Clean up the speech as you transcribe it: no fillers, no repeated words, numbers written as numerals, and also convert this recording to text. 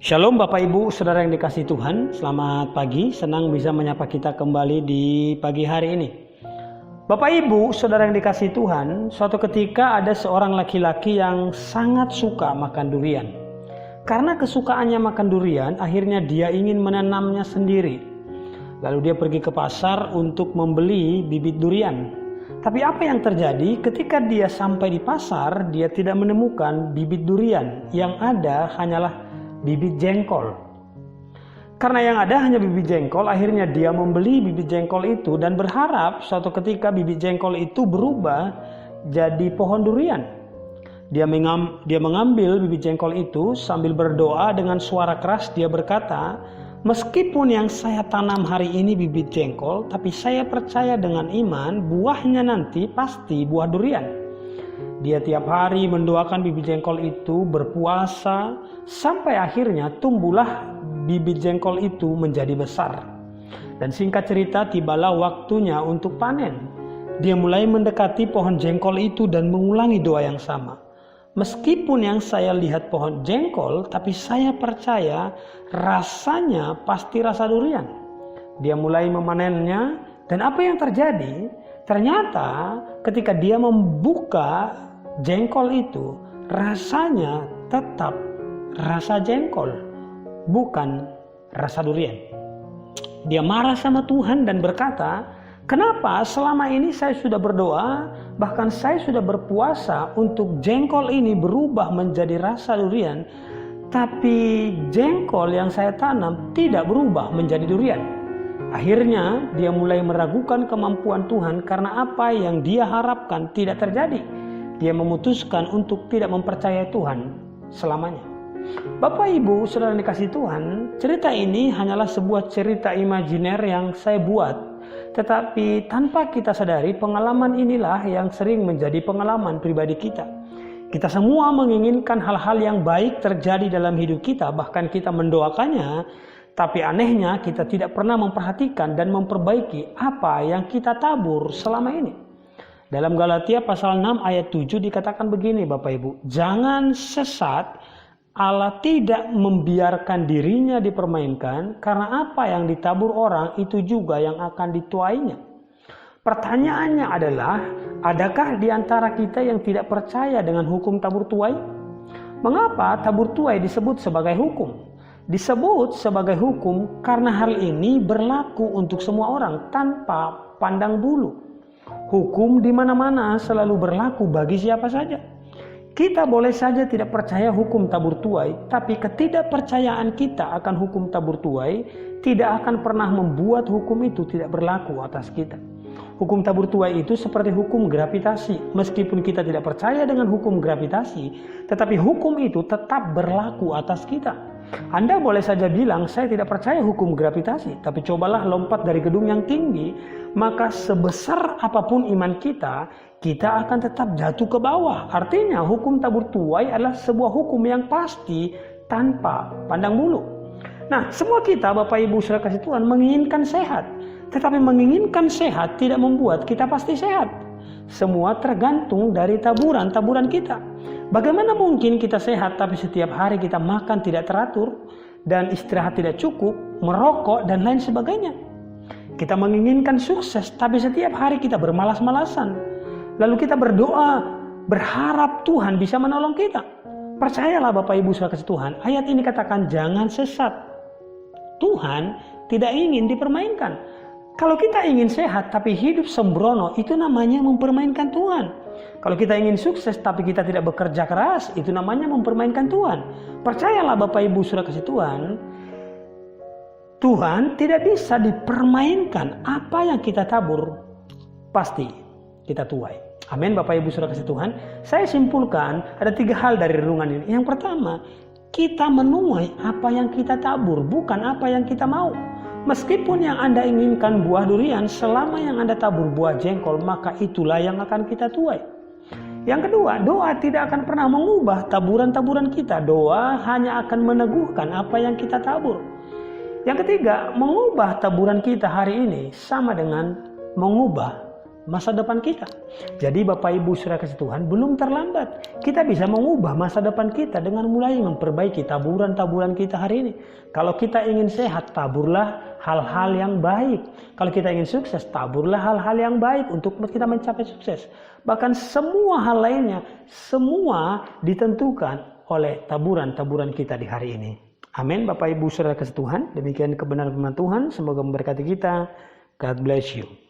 Shalom Bapak Ibu Saudara yang dikasihi Tuhan, selamat pagi, senang bisa menyapa kita kembali di pagi hari ini. Bapak Ibu Saudara yang dikasihi Tuhan, suatu ketika ada seorang laki-laki yang sangat suka makan durian. Karena kesukaannya makan durian, akhirnya dia ingin menanamnya sendiri. Lalu dia pergi ke pasar untuk membeli bibit durian. Tapi apa yang terjadi ketika dia sampai di pasar, dia tidak menemukan bibit durian, yang ada hanyalah bibit jengkol. Karena yang ada hanya bibit jengkol, akhirnya dia membeli bibit jengkol itu dan berharap suatu ketika bibit jengkol itu berubah jadi pohon durian. Dia mengambil bibit jengkol itu sambil berdoa dengan suara keras. Dia berkata, "Meskipun yang saya tanam hari ini bibit jengkol, tapi saya percaya dengan iman buahnya nanti pasti buah durian." Dia tiap hari mendoakan bibit jengkol itu, berpuasa, sampai akhirnya tumbuhlah bibit jengkol itu menjadi besar. Dan singkat cerita, tibalah waktunya untuk panen. Dia mulai mendekati pohon jengkol itu dan mengulangi doa yang sama. "Meskipun yang saya lihat pohon jengkol, tapi saya percaya rasanya pasti rasa durian." Dia mulai memanennya, dan apa yang terjadi? Ternyata ketika dia membuka jengkol itu, rasanya tetap rasa jengkol, bukan rasa durian. Dia marah sama Tuhan dan berkata, "Kenapa selama ini saya sudah berdoa, bahkan saya sudah berpuasa untuk jengkol ini berubah menjadi rasa durian, tapi jengkol yang saya tanam tidak berubah menjadi durian?" Akhirnya dia mulai meragukan kemampuan Tuhan karena apa yang dia harapkan tidak terjadi. Dia memutuskan untuk tidak mempercayai Tuhan selamanya. Bapak Ibu Saudara yang dikasihi Tuhan, cerita ini hanyalah sebuah cerita imajiner yang saya buat. Tetapi tanpa kita sadari, pengalaman inilah yang sering menjadi pengalaman pribadi kita. Kita semua menginginkan hal-hal yang baik terjadi dalam hidup kita, bahkan kita mendoakannya. Tapi anehnya kita tidak pernah memperhatikan dan memperbaiki apa yang kita tabur selama ini. Dalam Galatia pasal 6 ayat 7 dikatakan begini Bapak Ibu, "Jangan sesat, Allah tidak membiarkan dirinya dipermainkan, karena apa yang ditabur orang itu juga yang akan dituainya." Pertanyaannya adalah, adakah di antara kita yang tidak percaya dengan hukum tabur tuai? Mengapa tabur tuai disebut sebagai hukum? Disebut sebagai hukum karena hal ini berlaku untuk semua orang tanpa pandang bulu. Hukum di mana-mana selalu berlaku bagi siapa saja. Kita boleh saja tidak percaya hukum tabur tuai, tapi ketidakpercayaan kita akan hukum tabur tuai tidak akan pernah membuat hukum itu tidak berlaku atas kita. Hukum tabur tuai itu seperti hukum gravitasi. Meskipun kita tidak percaya dengan hukum gravitasi, tetapi hukum itu tetap berlaku atas kita. Anda boleh saja bilang, "Saya tidak percaya hukum gravitasi," tapi cobalah lompat dari gedung yang tinggi, maka sebesar apapun iman kita, kita akan tetap jatuh ke bawah. Artinya hukum tabur tuai adalah sebuah hukum yang pasti tanpa pandang bulu. Nah, semua kita Bapak Ibu Saudara kasih Tuhan menginginkan sehat. Tetapi menginginkan sehat tidak membuat kita pasti sehat. Semua tergantung dari taburan kita. Bagaimana mungkin kita sehat tapi setiap hari kita makan tidak teratur dan istirahat tidak cukup, merokok dan lain sebagainya. Kita menginginkan sukses tapi setiap hari kita bermalas-malasan. Lalu kita berdoa, berharap Tuhan bisa menolong kita. Percayalah Bapak Ibu Saudara kasih Tuhan, ayat ini katakan jangan sesat. Tuhan tidak ingin dipermainkan. Kalau kita ingin sehat tapi hidup sembrono, itu namanya mempermainkan Tuhan. Kalau kita ingin sukses tapi kita tidak bekerja keras, itu namanya mempermainkan Tuhan. Percayalah Bapak Ibu Saudara kasih Tuhan, Tuhan tidak bisa dipermainkan. Apa yang kita tabur pasti kita tuai. Amin Bapak Ibu Saudara kasih Tuhan. Saya simpulkan ada 3 hal dari renungan ini. Yang pertama, kita menuai apa yang kita tabur, bukan apa yang kita mau. Meskipun yang Anda inginkan buah durian, selama yang Anda tabur buah jengkol, maka itulah yang akan kita tuai. Yang kedua, doa tidak akan pernah mengubah taburan-taburan kita. Doa hanya akan meneguhkan apa yang kita tabur. Yang ketiga, mengubah taburan kita hari ini sama dengan mengubah masa depan kita. Jadi Bapak Ibu Saudara kasih Tuhan, belum terlambat. Kita bisa mengubah masa depan kita dengan mulai memperbaiki taburan-taburan kita hari ini. Kalau kita ingin sehat, taburlah hal-hal yang baik. Kalau kita ingin sukses, taburlah hal-hal yang baik untuk kita mencapai sukses. Bahkan semua hal lainnya, semua ditentukan oleh taburan-taburan kita di hari ini. Amin. Bapak Ibu Saudara kasih Tuhan, demikian kebenaran firman Tuhan. Semoga memberkati kita. God bless you.